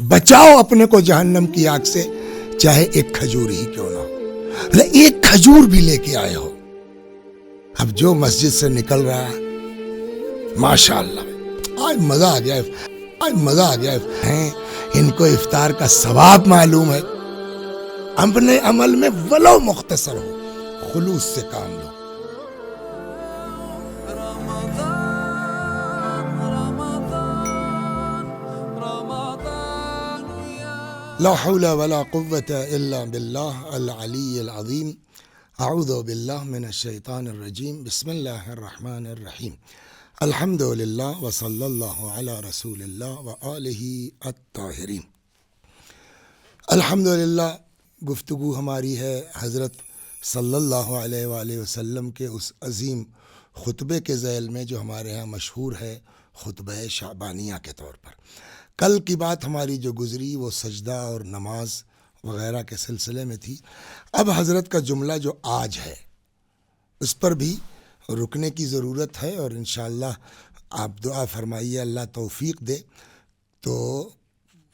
بچاؤ اپنے کو جہنم کی آگ سے، چاہے ایک کھجور ہی کیوں نہ ہو، ایک کھجور بھی لے کے آئے ہو۔ اب جو مسجد سے نکل رہا ہے، ماشاءاللہ آج مزہ آ گیا، آج مزہ آ گیا ہے، ان کو افطار کا ثواب معلوم ہے۔ اپنے عمل میں ولو مختصر ہو، خلوص سے کام لو۔ لا حول ولا قوة الا باللہ العلی العظیم۔ اعوذ باللہ من الشیطان الرجیم، بسم اللہ الرحمن الرحیم۔ الحمد للہ وصلی اللہ علی رسول اللہ وآلہ الطاہرین۔ الحمدللہ گفتگو ہماری ہے حضرت صلی اللہ علیہ وآلہ وسلم کے اس عظیم خطبے کے ذیل میں جو ہمارے ہاں مشہور ہے خطبہ شعبانیہ کے طور پر۔ کل کی بات ہماری جو گزری وہ سجدہ اور نماز وغیرہ کے سلسلے میں تھی۔ اب حضرت کا جملہ جو آج ہے اس پر بھی رکنے کی ضرورت ہے، اور انشاءاللہ آپ دعا فرمائیے اللہ توفیق دے تو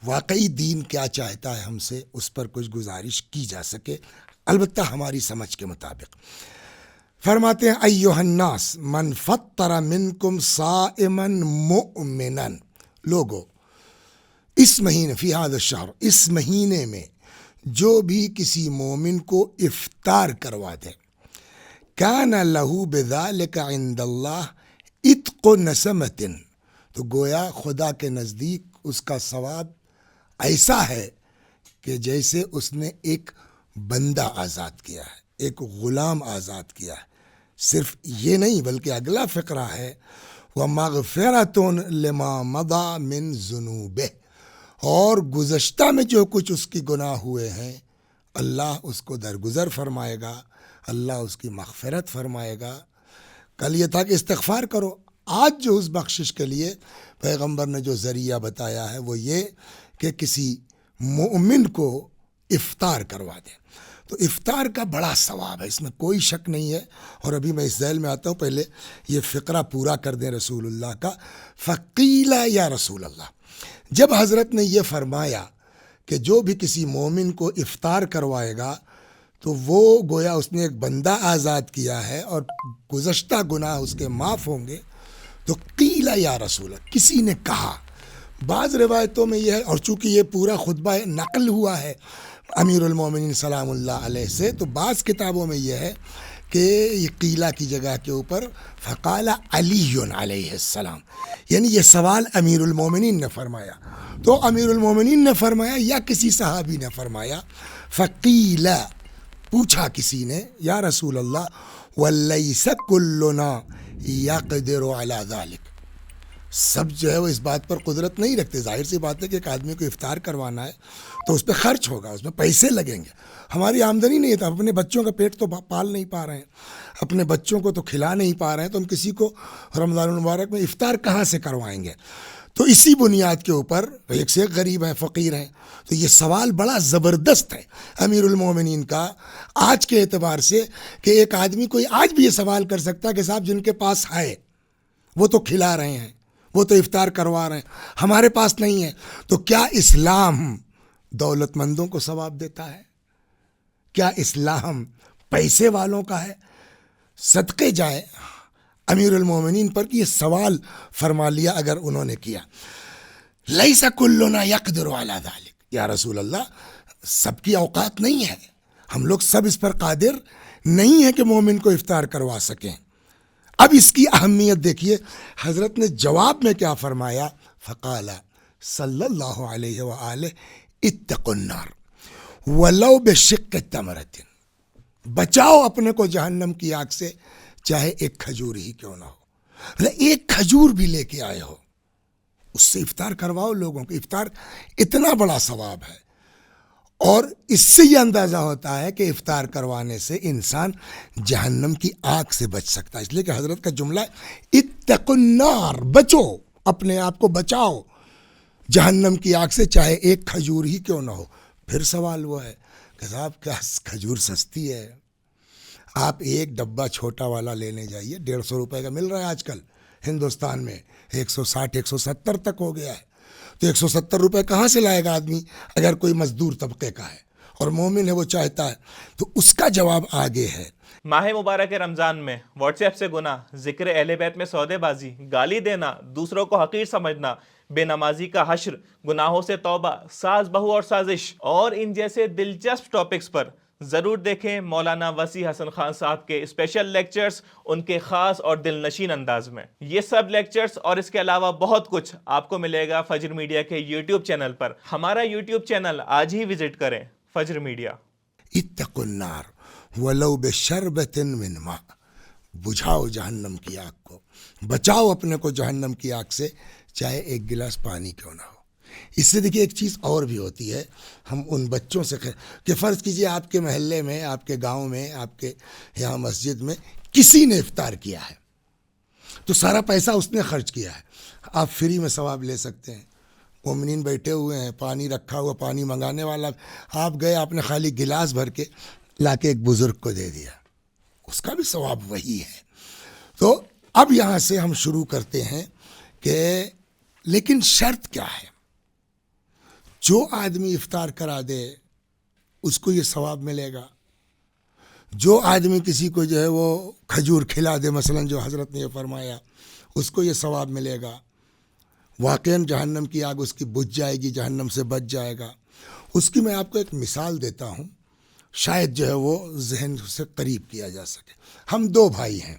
واقعی دین کیا چاہتا ہے ہم سے اس پر کچھ گزارش کی جا سکے، البتہ ہماری سمجھ کے مطابق۔ فرماتے ہیں ایھا الناس من فطر منکم صائما مؤمنا، لوگو اس مہینے فی ھذا الشہر، اس مہینے میں جو بھی کسی مومن کو افطار کروا دے، کان لہ بذلک عند اللہ عتق نسمۃ، تو گویا خدا کے نزدیک اس کا ثواب ایسا ہے کہ جیسے اس نے ایک بندہ آزاد کیا ہے، ایک غلام آزاد کیا ہے۔ صرف یہ نہیں بلکہ اگلا فقرہ ہے وَمَغْفِرَةٌ لِمَا مَضَى مِن ذُنُوبِهِ، اور گزشتہ میں جو کچھ اس کی گناہ ہوئے ہیں اللہ اس کو درگزر فرمائے گا، اللہ اس کی مغفرت فرمائے گا۔ کل یہ تھا کہ استغفار کرو، آج جو اس بخشش کے لیے پیغمبر نے جو ذریعہ بتایا ہے وہ یہ کہ کسی مومن کو افطار کروا دے۔ تو افطار کا بڑا ثواب ہے، اس میں کوئی شک نہیں ہے، اور ابھی میں اس ذیل میں آتا ہوں، پہلے یہ فقرہ پورا کر دیں رسول اللہ کا۔ فقیل یا رسول اللہ، جب حضرت نے یہ فرمایا کہ جو بھی کسی مومن کو افطار کروائے گا تو وہ گویا اس نے ایک بندہ آزاد کیا ہے اور گزشتہ گناہ اس کے معاف ہوں گے، تو قیل یا رسول اللہ، کسی نے کہا۔ بعض روایتوں میں یہ ہے، اور چونکہ یہ پورا خطبہ نقل ہوا ہے امیر المومنین سلام اللہ علیہ سے، تو بعض کتابوں میں یہ ہے کہ یہ قیلہ کی جگہ کے اوپر فقال علی علیہ السلام، یعنی یہ سوال امیر المومنین نے فرمایا، تو امیر المومنین نے فرمایا یا کسی صحابی نے فرمایا۔ فقیل، پوچھا کسی نے، یا رسول اللہ ولیس کلنا یقدر علی ذلک، سب جو ہے وہ اس بات پر قدرت نہیں رکھتے۔ ظاہر سی بات ہے کہ ایک آدمی کو افطار کروانا ہے تو اس پہ خرچ ہوگا، اس میں پیسے لگیں گے، ہماری آمدنی نہیں ہے، تو اپنے بچوں کا پیٹ تو پال نہیں پا رہے ہیں، اپنے بچوں کو تو کھلا نہیں پا رہے ہیں، تو ہم کسی کو رمضان المبارک میں افطار کہاں سے کروائیں گے؟ تو اسی بنیاد کے اوپر ایک سے ایک غریب ہیں، فقیر ہیں، تو یہ سوال بڑا زبردست ہے امیر المومنین کا آج کے اعتبار سے، کہ ایک آدمی کوئی آج بھی یہ سوال کر سکتا ہے کہ صاحب جن کے پاس ہے وہ تو کھلا رہے ہیں، وہ تو افطار کروا رہے ہیں، ہمارے پاس نہیں ہے، تو کیا اسلام دولت مندوں کو ثواب دیتا ہے؟ کیا اسلام پیسے والوں کا ہے؟ صدقے جائے امیر المومنین پر کہ یہ سوال فرما لیا اگر انہوں نے کیا۔ لیس کلنا یقدر علی ذلک، یا رسول اللہ سب کی اوقات نہیں ہے، ہم لوگ سب اس پر قادر نہیں ہیں کہ مومن کو افطار کروا سکیں۔ اب اس کی اہمیت دیکھیے، حضرت نے جواب میں کیا فرمایا؟ فقال صلی اللہ علیہ وآلہ اتقوا النار ولو بشق تمرۃ، بچاؤ اپنے کو جہنم کی آگ سے چاہے ایک کھجور ہی کیوں نہ ہو، ایک کھجور بھی لے کے آئے ہو، اس سے افطار کرواؤ لوگوں کو۔ افطار اتنا بڑا ثواب ہے، اور اس سے یہ اندازہ ہوتا ہے کہ افطار کروانے سے انسان جہنم کی آگ سے بچ سکتا ہے، اس لیے کہ حضرت کا جملہ ہے اتقوا النار، بچو، اپنے آپ کو بچاؤ جہنم کی آگ سے چاہے ایک کھجور ہی کیوں نہ ہو۔ پھر سوال وہ ہے کہ صاحب کیا کھجور سستی ہے؟ آپ ایک ڈبہ چھوٹا والا لینے جائیے، 150 روپے کا مل رہا ہے آج کل ہندوستان میں، 160 170 تک ہو گیا ہے، تو 170 روپے کہاں سے لائے گا آدمی اگر کوئی مزدور طبقے کا ہے اور مومن ہے وہ چاہتا ہے؟ تو اس کا جواب آگے ہے۔ ماہ مبارک رمضان میں واٹس ایپ سے گناہ، ذکر اہل بیت میں سودے بازی، گالی دینا، دوسروں کو حقیر سمجھنا، بے نمازی کا حشر، گناہوں سے توبہ، ساز بہو اور سازش اور ان جیسے دلچسپ ٹاپکس پر ضرور دیکھیں مولانا وسیع حسن خان صاحب کے اسپیشل لیکچرز ان کے خاص اور دل نشین انداز میں۔ یہ سب لیکچرز اور اس کے علاوہ بہت کچھ آپ کو ملے گا فجر میڈیا کے یوٹیوب چینل پر۔ ہمارا یوٹیوب چینل آج ہی وزٹ کریں، فجر میڈیا۔ اتقوا النار ولو بشربۃ من ماء، بجھاؤ جہنم کی آگ کو، بچاؤ اپنے کو جہنم کی آگ سے، چاہے ایک گلاس پانی کیوں نہ ہو۔ اس سے دیکھیے ایک چیز اور بھی ہوتی ہے، ہم ان بچوں سے کہ فرض کیجئے آپ کے محلے میں، آپ کے گاؤں میں، آپ کے یہاں مسجد میں کسی نے افطار کیا ہے تو سارا پیسہ اس نے خرچ کیا ہے، آپ فری میں ثواب لے سکتے ہیں۔ مومنین بیٹھے ہوئے ہیں، پانی رکھا ہوا، پانی منگانے والا، آپ گئے، آپ نے خالی گلاس بھر کے لا کے ایک بزرگ کو دے دیا، اس کا بھی ثواب وہی ہے۔ تو اب یہاں سے ہم شروع کرتے ہیں کہ لیکن شرط کیا ہے؟ جو آدمی افطار کرا دے اس کو یہ ثواب ملے گا، جو آدمی کسی کو جو ہے وہ کھجور کھلا دے، مثلا جو حضرت نے یہ فرمایا، اس کو یہ ثواب ملے گا، واقعاً جہنم کی آگ اس کی بجھ جائے گی، جہنم سے بچ جائے گا۔ اس کی میں آپ کو ایک مثال دیتا ہوں، شاید جو ہے وہ ذہن سے قریب کیا جا سکے۔ ہم دو بھائی ہیں،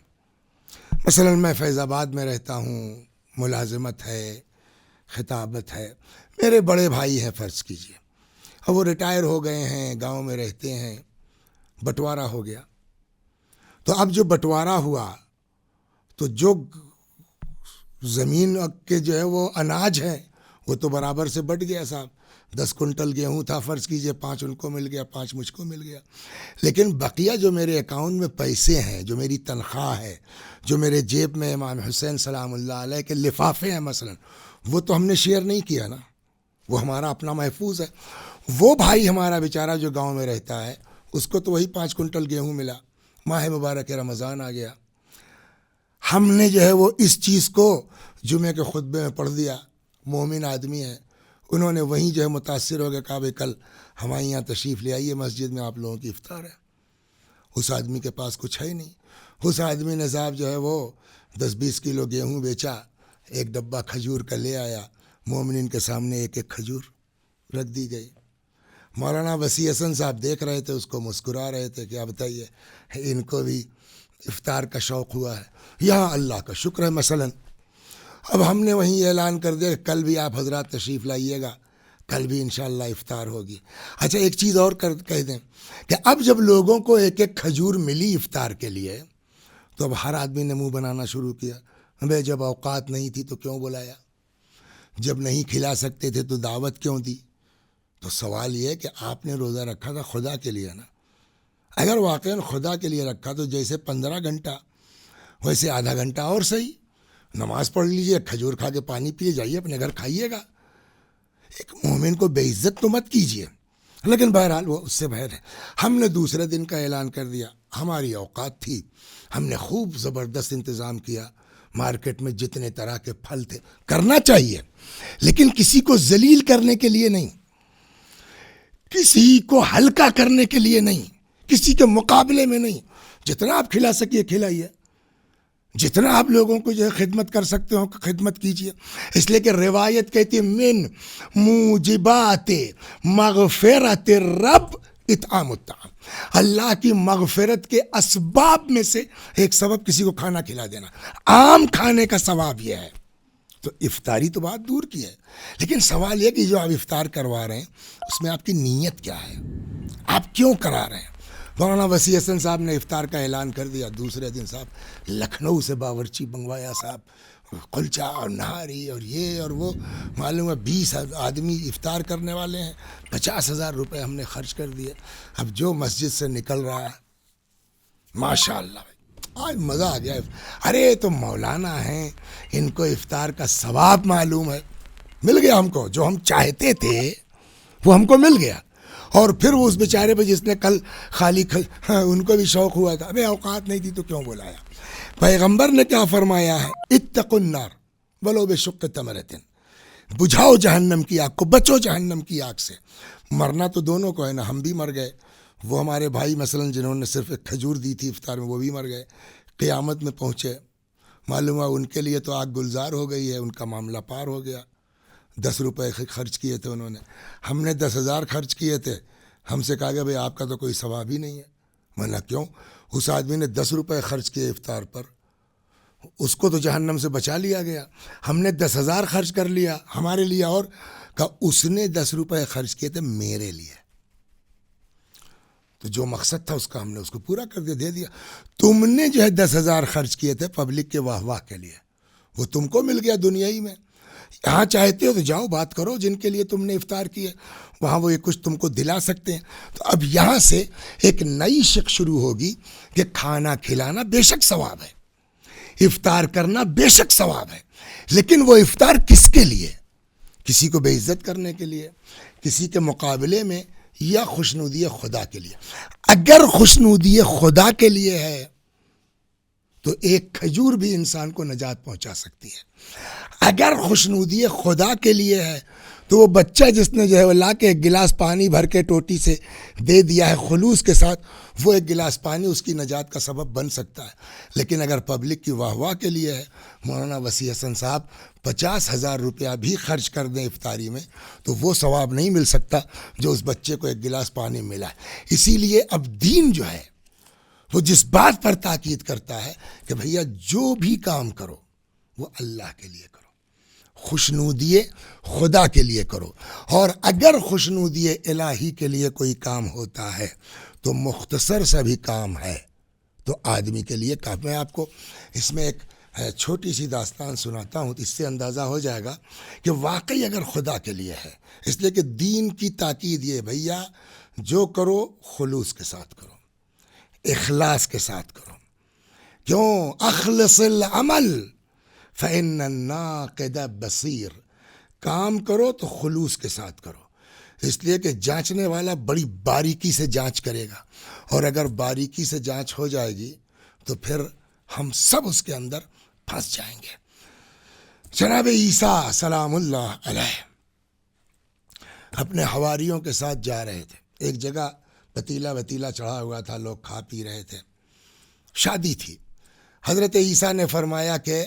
مثلا میں فیض آباد میں رہتا ہوں، ملازمت ہے، خطابت ہے، میرے بڑے بھائی ہیں فرض کیجئے، اب وہ ریٹائر ہو گئے ہیں، گاؤں میں رہتے ہیں، بٹوارہ ہو گیا۔ تو اب جو بٹوارہ ہوا تو جو زمین کے جو ہے وہ اناج ہے وہ تو برابر سے بٹ گیا صاحب، 10 کنٹل گیہوں تھا فرض کیجئے، 5 ان کو مل گیا، 5 مجھ کو مل گیا، لیکن بقیہ جو میرے اکاؤنٹ میں پیسے ہیں، جو میری تنخواہ ہے، جو میرے جیب میں امام حسین سلام اللہ علیہ کے لفافے ہیں مثلا، وہ تو ہم نے شیئر نہیں کیا نا، وہ ہمارا اپنا محفوظ ہے۔ وہ بھائی ہمارا بیچارہ جو گاؤں میں رہتا ہے، اس کو تو وہی 5 کنٹل گیہوں ملا، ماہ مبارک رمضان آ گیا، ہم نے جو ہے وہ اس چیز کو جمعے کے خطبے میں پڑھ دیا، مومن آدمی ہے، انہوں نے وہیں جو ہے متاثر ہو گئے، کہا بھائی کل ہمارے یہاں تشریف لے آئیے مسجد میں، آپ لوگوں کی افطار ہے۔ اس آدمی کے پاس کچھ ہے ہی نہیں، اس آدمی نے صاحب جو ہے وہ 10-20 کلو گیہوں بیچا، ایک ڈبہ کھجور کا لے آیا، مومنین کے سامنے ایک ایک کھجور رکھ دی گئی۔ مولانا وسیع حسن صاحب دیکھ رہے تھے، اس کو مسکرا رہے تھے، کیا بتائیے ان کو بھی افطار کا شوق ہوا ہے، یہاں اللہ کا شکر ہے۔ مثلا اب ہم نے وہیں اعلان کر دیا کہ کل بھی آپ حضرات تشریف لائیے گا، کل بھی انشاءاللہ افطار ہوگی۔ اچھا ایک چیز اور کہہ دیں کہ اب جب لوگوں کو ایک ایک کھجور ملی افطار کے لیے تو اب ہر آدمی نے منہ بنانا شروع کیا، ہمیں جب اوقات نہیں تھی تو کیوں بلایا، جب نہیں کھلا سکتے تھے تو دعوت کیوں دی؟ تو سوال یہ ہے کہ آپ نے روزہ رکھا تھا خدا کے لیے نا، اگر واقعاً خدا کے لیے رکھا تو جیسے 15 گھنٹہ ویسے آدھا گھنٹہ اور صحیح، نماز پڑھ لیجئے، کھجور کھا کے پانی پیے جائیے، اپنے گھر کھائیے گا، ایک مومن کو بے عزت تو مت کیجئے۔ لیکن بہرحال وہ اس سے بہر ہے، ہم نے دوسرے دن کا اعلان کر دیا، ہماری اوقات تھی، ہم نے خوب زبردست انتظام کیا، مارکیٹ میں جتنے طرح کے پھل تھے، کرنا چاہیے لیکن کسی کو ذلیل کرنے کے لیے نہیں، کسی کو ہلکا کرنے کے لیے نہیں، کسی کے مقابلے میں نہیں، جتنا آپ کھلا سکیے کھلائیے، جتنا آپ لوگوں کو جو ہے خدمت کر سکتے ہو خدمت کیجیے، اس لیے کہ روایت کہتی ہے من موجبات مغفرت الرب اطعام الطعام، اللہ کی مغفرت کے اسباب میں سے ایک سبب کسی کو کھانا کھلا دینا، عام کھانے کا ثواب یہ ہے۔ تو افطاری تو بات دور کی ہے، لیکن سوال یہ کہ جو آپ افطار کروا رہے ہیں اس میں آپ کی نیت کیا ہے، آپ کیوں کرا رہے ہیں؟ مولانا وسیع حسن صاحب نے افطار کا اعلان کر دیا، دوسرے دن صاحب لکھنؤ سے باورچی منگوایا صاحب، کلچا اور نہاری اور یہ اور وہ، معلوم ہے 20 آدمی افطار کرنے والے ہیں، 50,000 روپے ہم نے خرچ کر دیے۔ اب جو مسجد سے نکل رہا ہے ماشاء اللہ آج مزہ آ گیا، ارے تو مولانا ہیں، ان کو افطار کا ثواب معلوم ہے، مل گیا ہم کو، جو ہم چاہتے تھے وہ ہم کو مل گیا۔ اور پھر وہ اس بیچارے پہ جس نے کل خالی ان کو بھی شوق ہوا تھا، ابھی اوقات نہیں تھی تو کیوں بلایا؟ پیغمبر نے کیا فرمایا ہے؟ اتقوا النار ولو بشق تمرۃ، بجھاؤ جہنم کی آگ کو, بچو جہنم کی آگ سے. مرنا تو دونوں کو ہے نا, ہم بھی مر گئے, وہ ہمارے بھائی مثلاً جنہوں نے صرف ایک کھجور دی تھی افطار میں وہ بھی مر گئے, قیامت میں پہنچے, معلوم ہوا ان کے لیے تو آگ گلزار ہو گئی ہے, ان کا معاملہ پار ہو گیا. 10 روپے خرچ کیے تھے انہوں نے, ہم نے 10,000 خرچ کیے تھے. ہم سے کہا گیا بھئی آپ کا تو کوئی ثواب ہی نہیں ہے. میں نے کیوں؟ اس آدمی نے 10 روپے خرچ کیے افطار پر, اس کو تو جہنم سے بچا لیا گیا. ہم نے 10,000 خرچ کر لیا ہمارے لیے, اور کہا اس نے 10 روپے خرچ کیے تھے میرے لیے, تو جو مقصد تھا اس کا ہم نے اس کو پورا کر دیا, دے دیا. تم نے جو ہے 10,000 خرچ کیے تھے پبلک کے واہ واہ کے لیے, وہ تم کو مل گیا دنیا ہی میں. یہاں چاہتے ہو تو جاؤ بات کرو جن کے لیے تم نے افطار کیے, وہاں وہ یہ کچھ تم کو دلا سکتے ہیں. تو اب یہاں سے ایک نئی شق شروع ہوگی کہ کھانا کھلانا بے شک ثواب ہے, افطار کرنا بے شک ثواب ہے, لیکن وہ افطار کس کے لیے؟ کسی کو بے عزت کرنے کے لیے, کسی کے مقابلے میں, یا خوشنودی خدا کے لیے. اگر خوشنودی خدا کے لیے ہے تو ایک کھجور بھی انسان کو نجات پہنچا سکتی ہے. اگر خوشنودی خدا کے لیے ہے تو وہ بچہ جس نے جو ہے وہ لا کے ایک گلاس پانی بھر کے ٹوٹی سے دے دیا ہے خلوص کے ساتھ, وہ ایک گلاس پانی اس کی نجات کا سبب بن سکتا ہے. لیکن اگر پبلک کی واہ واہ کے لیے ہے, مولانا وسیع حسن صاحب 50,000 روپیہ بھی خرچ کر دیں افطاری میں تو وہ ثواب نہیں مل سکتا جو اس بچے کو ایک گلاس پانی ملا ہے. اسی لیے اب دین جو ہے وہ جس بات پر تاکید کرتا ہے کہ بھیا جو بھی کام کرو وہ اللہ کے لیے کرو, خوشنودی خدا کے لیے کرو. اور اگر خوشنودی الہی کے لیے کوئی کام ہوتا ہے تو مختصر سا بھی کام ہے تو آدمی کے لیے کام. میں آپ کو اس میں ایک چھوٹی سی داستان سناتا ہوں, اس سے اندازہ ہو جائے گا کہ واقعی اگر خدا کے لیے ہے. اس لیے کہ دین کی تاکید یہ بھیا جو کرو خلوص کے ساتھ کرو, اخلاص کے ساتھ کرو. کیوں؟ اخلص العمل فإن الناقد بصیر, کام کرو تو خلوص کے ساتھ کرو. اس لیے کہ جانچنے والا بڑی باریکی سے جانچ کرے گا, اور اگر باریکی سے جانچ ہو جائے گی تو پھر ہم سب اس کے اندر پھنس جائیں گے. جناب عیسیٰ سلام اللہ علیہ اپنے حواریوں کے ساتھ جا رہے تھے. ایک جگہ پتیلا چڑھا ہوا تھا, لوگ کھا پی رہے تھے, شادی تھی. حضرت عیسیٰ نے فرمایا کہ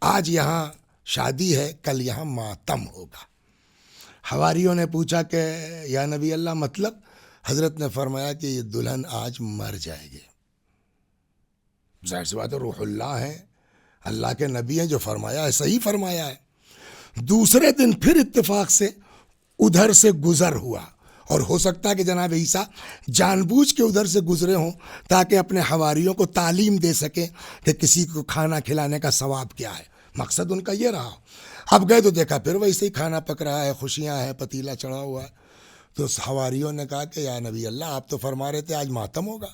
آج یہاں شادی ہے, کل یہاں ماتم ہوگا. حواریوں نے پوچھا کہ یا نبی اللہ مطلب؟ حضرت نے فرمایا کہ یہ دلہن آج مر جائے گی. ظاہر سی بات ہے, روح اللہ ہیں, اللہ کے نبی ہیں, جو فرمایا ہے صحیح فرمایا ہے. دوسرے دن پھر اتفاق سے ادھر سے گزر ہوا, اور ہو سکتا ہے کہ جناب عیسیٰ جان بوجھ کے ادھر سے گزرے ہوں تاکہ اپنے حواریوں کو تعلیم دے سکیں کہ کسی کو کھانا کھلانے کا ثواب کیا ہے. مقصد ان کا یہ رہا. اب گئے تو دیکھا پھر ویسے ہی کھانا پک رہا ہے, خوشیاں ہیں, پتیلا چڑھا ہوا ہے. تو حواریوں نے کہا کہ یا نبی اللہ آپ تو فرما رہے تھے آج ماتم ہوگا,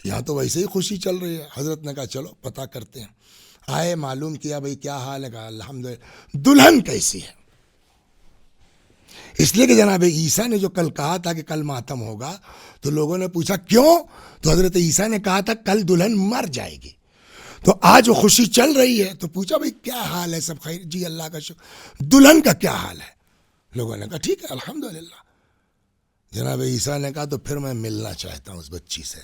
یہاں تو ویسے ہی خوشی چل رہی ہے. حضرت نے کہا چلو پتہ کرتے ہیں. آئے, معلوم کیا بھئی کیا حال ہے, کہا الحمدللہ. دلہن کیسی ہے؟ اس لیے کہ جناب عیسیٰ نے جو کل کہا تھا کہ کل ماتم ہوگا, تو لوگوں نے پوچھا کیوں؟ تو حضرت عیسیٰ نے کہا تھا کل دلہن مر جائے گی, تو آج وہ خوشی چل رہی ہے. تو پوچھا بھئی کیا حال ہے, سب خیر؟ جی اللہ کا شکر. دلہن کا کیا حال ہے؟ لوگوں نے کہا ٹھیک ہے الحمدللہ. جناب عیسیٰ نے کہا تو پھر میں ملنا چاہتا ہوں اس بچی سے.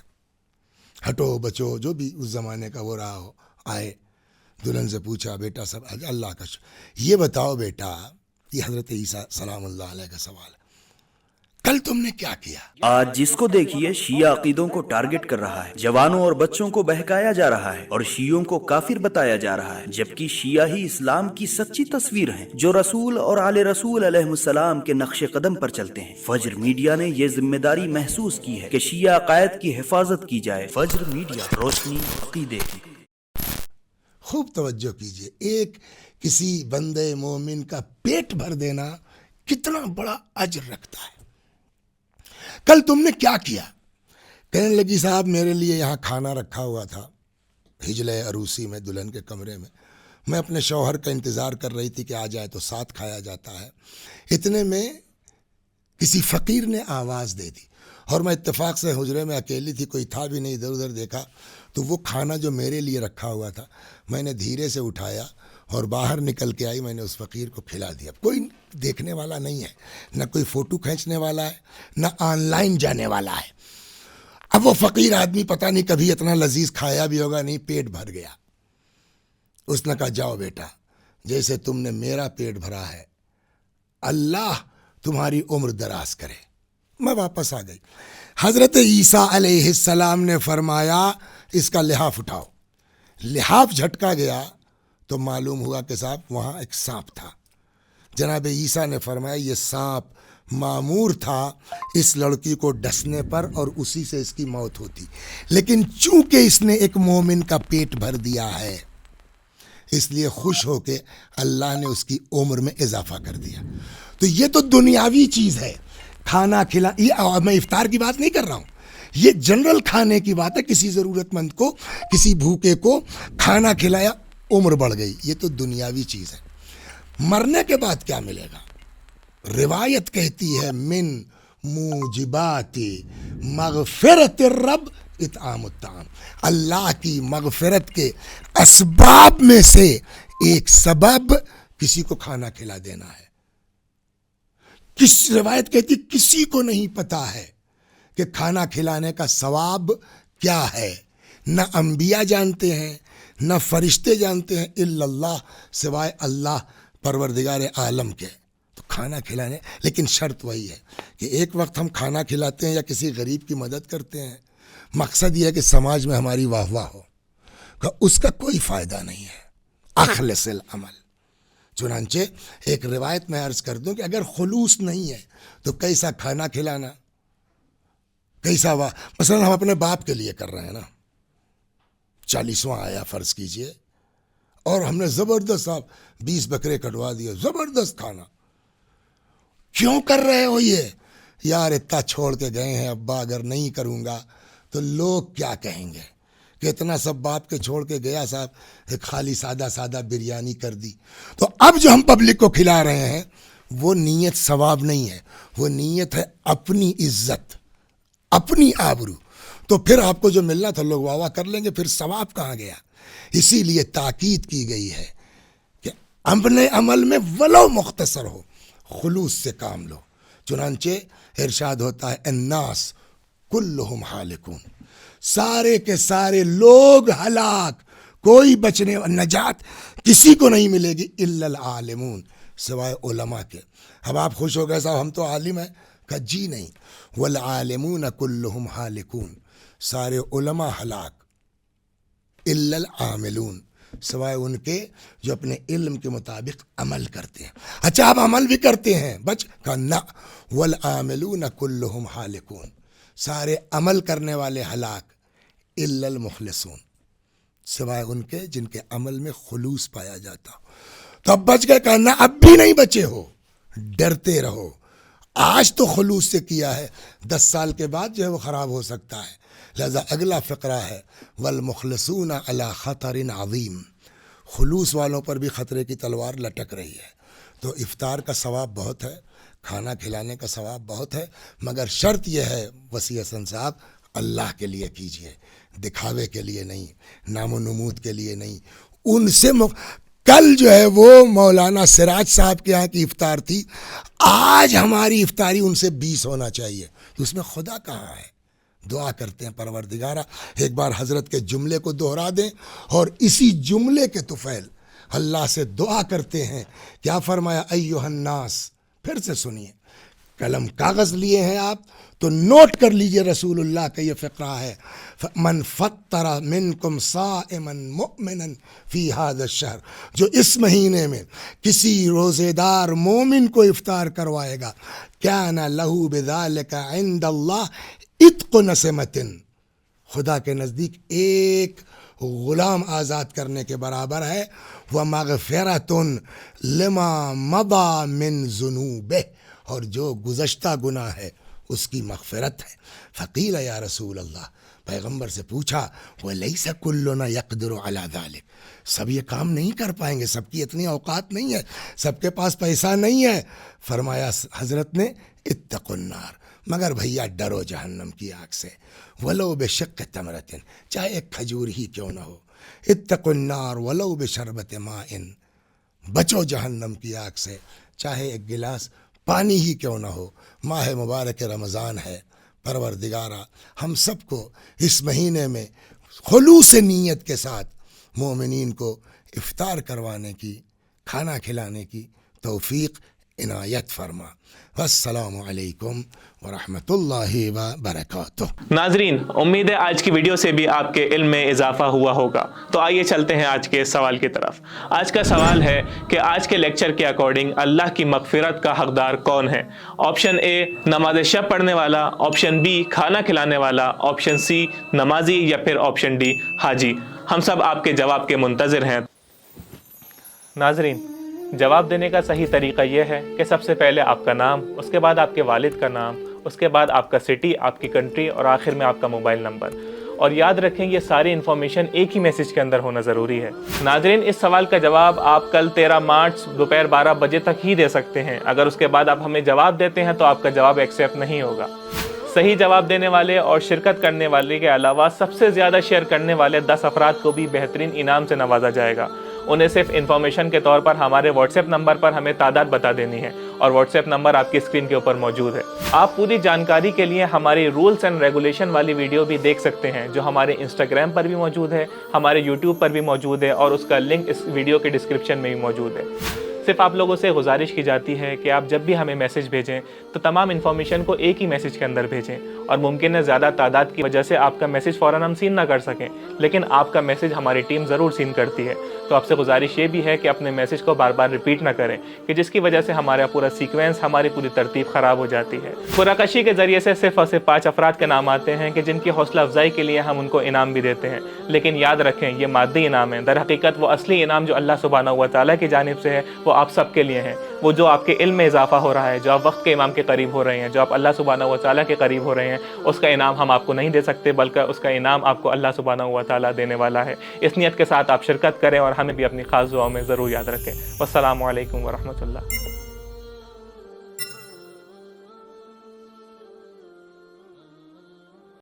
ہٹو بچو جو بھی اس زمانے کا وہ رہا ہو. آئے, دلہن سے پوچھا بیٹا سب اللہ کا شکر, یہ بتاؤ بیٹا, یہ حضرت عیسیٰ سلام اللہ علیہ کا سوال ہے, کل تم نے کیا کیا؟ آج جس کو دیکھیے شیعہ عقیدوں کو ٹارگٹ کر رہا ہے, جوانوں اور بچوں کو بہکایا جا رہا ہے اور شیعوں کو کافر بتایا جا رہا ہے, جبکہ شیعہ ہی اسلام کی سچی تصویر ہیں جو رسول اور آل رسول علیہ السلام کے نقش قدم پر چلتے ہیں. فجر میڈیا نے یہ ذمہ داری محسوس کی ہے کہ شیعہ عقائد کی حفاظت کی جائے. فجر میڈیا, روشنی عقیدے کی. خوب توجہ کیجئے, ایک کسی بندے مومن کا پیٹ بھر دینا کتنا بڑا اجر رکھتا ہے. کل تم نے کیا کیا؟ کہنے لگی صاحب میرے لیے یہاں کھانا رکھا ہوا تھا ہجلہ عروسی میں, دلہن کے کمرے میں. میں اپنے شوہر کا انتظار کر رہی تھی کہ آ جائے تو ساتھ کھایا جاتا ہے. اتنے میں کسی فقیر نے آواز دے دی, اور میں اتفاق سے حجرے میں اکیلی تھی, کوئی تھا بھی نہیں. ادھر ادھر دیکھا تو وہ کھانا جو میرے لیے رکھا ہوا تھا میں نے دھیرے سے اٹھایا اور باہر نکل کے آئی, میں نے اس فقیر کو کھلا دیا. کوئی دیکھنے والا نہیں ہے, نہ کوئی فوٹو کھینچنے والا ہے, نہ آن لائن جانے والا ہے. اب وہ فقیر آدمی پتہ نہیں کبھی اتنا لذیذ کھایا بھی ہوگا نہیں, پیٹ بھر گیا. اس نے کہا جاؤ بیٹا, جیسے تم نے میرا پیٹ بھرا ہے اللہ تمہاری عمر دراز کرے. میں واپس آ گئی. حضرت عیسیٰ علیہ السلام نے فرمایا اس کا لحاف اٹھاؤ. لحاف جھٹکا گیا تو معلوم ہوا کہ صاحب وہاں ایک سانپ تھا. جناب عیسیٰ نے فرمایا یہ سانپ مامور تھا اس لڑکی کو ڈسنے پر اور اسی سے اس کی موت ہوتی, لیکن چونکہ اس نے ایک مومن کا پیٹ بھر دیا ہے اس لیے خوش ہو کے اللہ نے اس کی عمر میں اضافہ کر دیا. تو یہ تو دنیاوی چیز ہے, کھانا کھلا. یہ میں افطار کی بات نہیں کر رہا ہوں, یہ جنرل کھانے کی بات ہے. کسی ضرورت مند کو, کسی بھوکے کو کھانا کھلایا, عمر بڑھ گئی. یہ تو دنیاوی چیز ہے. مرنے کے بعد کیا ملے گا؟ روایت کہتی ہے من موجبات مغفرت الرب اطعام الطعام, اللہ کی مغفرت کے اسباب میں سے ایک سبب کسی کو کھانا کھلا دینا ہے. روایت کہتی کسی کو نہیں پتا ہے کہ کھانا کھلانے کا ثواب کیا ہے. نہ انبیاء جانتے ہیں, نہ فرشتے جانتے ہیں, الا اللہ, سوائے اللہ پروردگار عالم کے. تو کھانا کھلانے, لیکن شرط وہی ہے کہ ایک وقت ہم کھانا کھلاتے ہیں یا کسی غریب کی مدد کرتے ہیں, مقصد یہ ہے کہ سماج میں ہماری واہ واہ ہو, کہ اس کا کوئی فائدہ نہیں ہے. اخلص العمل. چنانچہ ایک روایت میں عرض کر دوں کہ اگر خلوص نہیں ہے تو کیسا کھانا کھلانا, کیسا مثلا ہم اپنے باپ کے لیے کر رہے ہیں نا, 40واں آیا فرض کیجئے, اور ہم نے زبردست 20 بکرے کٹوا دیے, زبردست کھانا. کیوں کر رہے ہو یہ؟ یار اتنا چھوڑ کے گئے ہیں ابا, اگر نہیں کروں گا تو لوگ کیا کہیں گے کہ اتنا سب باپ کے چھوڑ کے گیا صاحب, ایک خالی سادہ بریانی کر دی. تو اب جو ہم پبلک کو کھلا رہے ہیں وہ نیت ثواب نہیں ہے, وہ نیت ہے اپنی عزت, اپنی آبرو. تو پھر آپ کو جو ملنا تھا لوگ واہ واہ کر لیں گے, پھر ثواب کہاں گیا؟ اسی لیے تاکید کی گئی ہے کہ اپنے عمل میں ولو مختصر ہو, خلوص سے کام لو. چنانچہ ارشاد ہوتا ہے الناس کلہم ہالکون, سارے کے سارے لوگ ہلاک, کوئی بچنے نجات کسی کو نہیں ملے گی الا العالمون, سوائے علماء کے. اب آپ خوش ہو گئے صاحب ہم تو عالم ہیں, کہ جی نہیں, والعالمون کلہم ہالکون, سارے علماء ہلاک, الا العاملون, سوائے ان کے جو اپنے علم کے مطابق عمل کرتے ہیں. اچھا آپ عمل بھی کرتے ہیں بچ کا نہ, والعاملون کلہم ہالکون, سارے عمل کرنے والے ہلاک, الا المخلصون, سوائے ان کے جن کے عمل میں خلوص پایا جاتا ہو. تو اب بچ گئے, کہنا اب بھی نہیں بچے ہو, ڈرتے رہو. آج تو خلوص سے کیا ہے, 10 سال کے بعد جو ہے وہ خراب ہو سکتا ہے. لہذا اگلا فقرہ ہے والمخلصون علی خطر عظیم, خلوص والوں پر بھی خطرے کی تلوار لٹک رہی ہے. تو افطار کا ثواب بہت ہے, کھانا کھلانے کا ثواب بہت ہے, مگر شرط یہ ہے وسیع حسن صاحب, اللہ کے لیے کیجئے, دکھاوے کے لیے نہیں, نام و نمود کے لیے نہیں. ان سے کل جو ہے وہ مولانا سراج صاحب کے یہاں کی افطار تھی, آج ہماری افطاری ان سے 20 ہونا چاہیے. تو اس میں خدا کہاں ہے؟ دعا کرتے ہیں پروردگارہ ایک بار حضرت کے جملے کو دہرا دیں, اور اسی جملے کے طفیل اللہ سے دعا کرتے ہیں. کیا فرمایا؟ ایھا الناس, پھر سے سنیے, قلم کاغذ لیے ہیں آپ تو نوٹ کر لیجئے, رسول اللہ کا یہ فقرہ ہے, من فطر منکم صائما مؤمنا فی ھذا الشہر, جو اس مہینے میں کسی روزے دار مومن کو افطار کروائے گا, کان لہ بذلک عند اللہ اتق نسمۃ, خدا کے نزدیک ایک غلام آزاد کرنے کے برابر ہے. ومغفرۃ لما مضی من ذنوبہ, اور جو گزشتہ گناہ ہے اس کی مغفرت ہے. فقیل یا رسول اللہ, پیغمبر سے پوچھا ولیس کلنا یقدر علی ذلک, سب یہ کام نہیں کر پائیں گے, سب کی اتنی اوقات نہیں ہے, سب کے پاس پیسہ نہیں ہے. فرمایا حضرت نے اتقوا النار, مگر بھیا ڈرو جہنم کی آگ سے, ولو بشق تمرۃ, چاہے ایک کھجور ہی کیوں نہ ہو. اتقوا النار ولو بشربۃ ماء, بچو جہنم کی آگ سے، چاہے ایک گلاس پانی ہی کیوں نہ ہو۔ ماہ مبارک رمضان ہے، پروردگارا ہم سب کو اس مہینے میں خلوص نیت کے ساتھ مومنین کو افطار کروانے کی، کھانا کھلانے کی توفیق عنایت فرما۔ السلام علیکم ورحمۃ اللہ وبرکاتہ۔ ناظرین، امید ہے آج کی ویڈیو سے بھی آپ کے علم میں اضافہ ہوا ہوگا۔ تو آئیے چلتے ہیں آج کے سوال کی طرف۔ آج کا سوال ہے کہ آج کے لیکچر کے اکارڈنگ اللہ کی مغفرت کا حقدار کون ہے؟ آپشن اے نماز شب پڑھنے والا، آپشن بی کھانا کھلانے والا، آپشن سی نمازی، یا پھر آپشن ڈی حاجی۔ ہم سب آپ کے جواب کے منتظر ہیں۔ ناظرین، جواب دینے کا صحیح طریقہ یہ ہے کہ سب سے پہلے آپ کا نام، اس کے بعد آپ کے والد کا نام، اس کے بعد آپ کا سٹی، آپ کی کنٹری، اور آخر میں آپ کا موبائل نمبر۔ اور یاد رکھیں یہ ساری انفارمیشن ایک ہی میسج کے اندر ہونا ضروری ہے۔ ناظرین، اس سوال کا جواب آپ کل 13 مارچ دوپہر 12 بجے تک ہی دے سکتے ہیں۔ اگر اس کے بعد آپ ہمیں جواب دیتے ہیں تو آپ کا جواب ایکسیپٹ نہیں ہوگا۔ صحیح جواب دینے والے اور شرکت کرنے والے کے علاوہ سب سے زیادہ شیئر کرنے والے 10 افراد کو بھی بہترین انعام سے نوازا جائے گا۔ انہیں صرف انفارمیشن کے طور پر ہمارے واٹس ایپ نمبر پر ہمیں تعداد بتا دینی ہے، اور واٹس ایپ نمبر آپ کی اسکرین کے اوپر موجود ہے۔ آپ پوری جانکاری کے لیے ہماری رولز اینڈ ریگولیشن والی ویڈیو بھی دیکھ سکتے ہیں، جو ہمارے انسٹاگرام پر بھی موجود ہے، ہمارے یوٹیوب پر بھی موجود ہے، اور اس کا لنک اس ویڈیو کے ڈسکرپشن میں بھی موجود ہے۔ صرف آپ لوگوں سے گزارش کی جاتی ہے کہ آپ جب بھی ہمیں میسج بھیجیں تو تمام انفارمیشن کو ایک ہی میسج کے اندر بھیجیں، اور ممکن ہے زیادہ تعداد کی وجہ سے آپ کا میسج فوراً ہم سین نہ کر سکیں، لیکن آپ کا میسج ہماری ٹیم ضرور سین کرتی ہے۔ تو آپ سے گزارش یہ بھی ہے کہ اپنے میسج کو بار بار ریپیٹ نہ کریں، کہ جس کی وجہ سے ہمارا پورا سیکوینس، ہماری پوری ترتیب خراب ہو جاتی ہے۔ قرعہ کے ذریعے سے صرف اور صرف 5 افراد کے نام آتے ہیں کہ جن کی حوصلہ افزائی کے لیے ہم ان کو انعام بھی دیتے ہیں، لیکن یاد رکھیں یہ مادی انعام ہے۔ در حقیقت وہ اصلی انعام جو اللہ سبحانہ و تعالیٰ کی جانب سے ہے وہ آپ سب کے لیے ہے۔ وہ جو آپ کے علم میں اضافہ ہو رہا ہے، جو آپ وقت کے امام کے قریب ہو رہے ہیں، جو آپ اللہ سبحانہ و تعالیٰ کے قریب ہو رہے ہیں، اس کا انعام ہم آپ کو نہیں دے سکتے، بلکہ اس کا انعام آپ کو اللہ سبحانہ و تعالیٰ دینے والا ہے۔ اس نیت کے ساتھ آپ شرکت کریں اور ہمیں بھی اپنی خاص دعاؤں میں ضرور یاد رکھیں۔ والسلام علیکم ورحمۃ اللہ۔